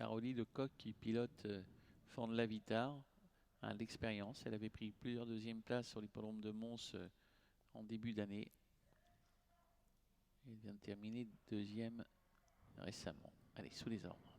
Caroline Lecoq qui pilote Fan de la Vitar a l'expérience. Elle avait pris plusieurs deuxièmes places sur l'hippodrome de Mons en début d'année. Elle vient de terminer deuxième récemment. Allez, sous les ordres.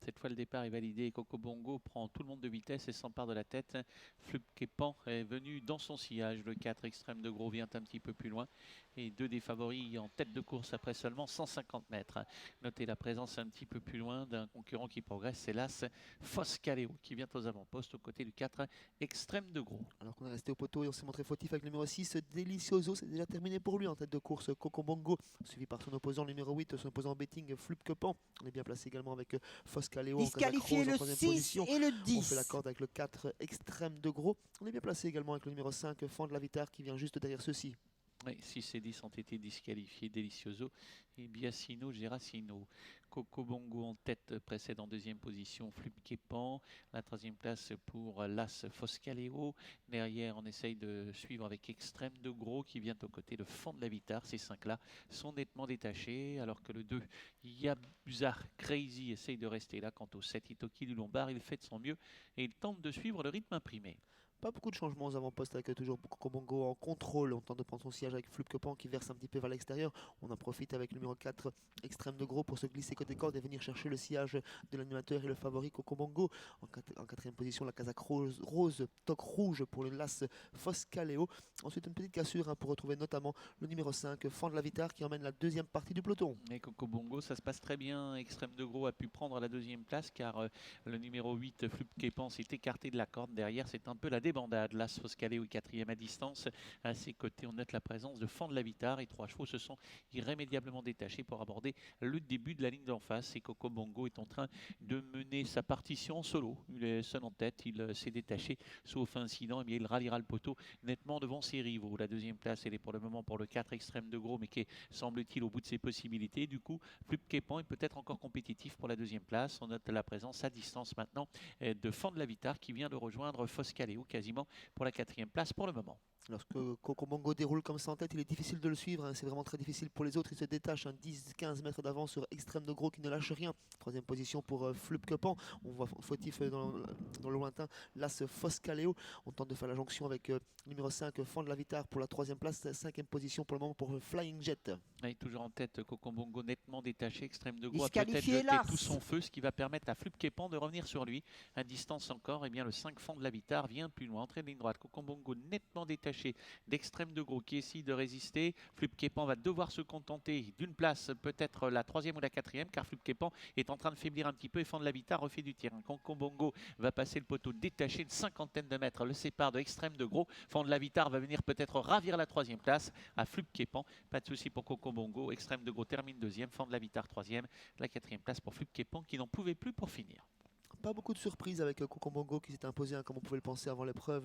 Cette fois, le départ est validé. Coco Bongo prend tout le monde de vitesse et s'empare de la tête. Flupkepan est venu dans son sillage. Le 4 extrême de gros vient un petit peu plus loin. Et deux des favoris en tête de course après seulement 150 mètres. Notez la présence un petit peu plus loin d'un concurrent qui progresse. C'est l'As Foscaleo qui vient aux avant-postes aux côtés du 4 extrême de gros. Alors qu'on est resté au poteau et on s'est montré fautif avec le numéro 6, Delicioso. C'est déjà terminé pour lui en tête de course. Coco Bongo, suivi par son opposant numéro 8, son opposant en betting, Flupkepan. On est bien placé également avec Foscaleo. Disqualifié le 6 et le 10. On fait la corde avec le 4 extrême de gros. On est bien placé également avec le numéro 5, Fan de la Vitar, qui vient juste derrière ceux-ci. Oui, 6 et 10 ont été disqualifiés, Delicioso et Biasino, Gerasino. Coco Bongo en tête précède en deuxième position Flupkepan. La troisième place pour l'As Foscaleo. Derrière, on essaye de suivre avec Extrême de Gros qui vient aux côtés de Fan de la Vitar. Ces cinq-là sont nettement détachés, alors que le 2, Yabuzar Crazy, essaye de rester là. Quant au 7, Itoki du Lombard, il fait de son mieux et il tente de suivre le rythme imprimé. Pas beaucoup de changements aux avant-postes avec toujours Coco Bongo en contrôle. On tente de prendre son siège avec Flupkepan qui verse un petit peu vers l'extérieur. On en profite avec le numéro 4, extrême de gros, pour se glisser côté corde et venir chercher le sillage de l'animateur et le favori Coco Bongo. En quatrième position, la casaque rose, toque rouge pour le Las Foscaleo. Ensuite, une petite cassure pour retrouver notamment le numéro 5, Fan de la Vitar, qui emmène la deuxième partie du peloton. Et Coco Bongo, ça se passe très bien. Extrême de Gros a pu prendre la deuxième place car le numéro 8, Flupkepan, s'est écarté de la corde. Derrière, c'est un peu la débandade. L'As Foscaleo est quatrième à distance. À ses côtés, on note la présence de Fan de la Vitar. Et trois chevaux se sont irrémédiablement détachés pour aborder le début de la ligne d'en face. Et Coco Bongo est en train de mener sa partition en solo. Il est seul en tête. Il s'est détaché, sauf incident. Et il ralliera le poteau nettement devant ses rivaux. La deuxième place, elle est pour le moment pour le 4 extrême de gros, mais qui est, semble-t-il, au bout de ses possibilités. Du coup, Flupkepan est peut-être encore compétitif pour la deuxième place. On note la présence à distance maintenant de Fan de la Vitar qui vient de rejoindre Foscaleo quasiment pour la quatrième place pour le moment. Lorsque Coco Bongo déroule comme ça en tête, il est difficile de le suivre, hein. C'est vraiment très difficile pour les autres. Il se détache 10-15 mètres d'avance sur Extrême de Gros qui ne lâche rien. Troisième position pour Flupkepan. On voit fautif dans le lointain l'As Foscaleo. On tente de faire la jonction avec numéro 5, Fan de la Vitar pour la troisième place. Cinquième position pour le moment pour Flying Jet. Et toujours en tête, Coco Bongo nettement détaché. Extrême de Gros a Disqualifié, peut-être jeté Lars. tout son feu, ce qui va permettre à Flupkepan de revenir sur lui. À distance encore, et bien le 5 Fan de la Vitar vient plus loin. Entrée de ligne droite, Coco Bongo nettement détaché d'Extrême de Gros qui essaye de résister. Flupkepan va devoir se contenter d'une place, peut-être la troisième ou la quatrième, car Flupkepan est en train de faiblir un petit peu et Fan de la Vitar refait du tir. Coco Bongo va passer le poteau détaché, une cinquantaine de mètres le sépare de Extrême de Gros. Fan de la Vitar va venir peut-être ravir la troisième place à Flupkepan. Pas de souci pour Coco Bongo. Extrême de Gros termine deuxième, Fan de la Vitar troisième, la quatrième place pour Flupkepan qui n'en pouvait plus pour finir. Pas beaucoup de surprises avec Coco Bongo qui s'est imposé, hein, comme on pouvait le penser avant l'épreuve.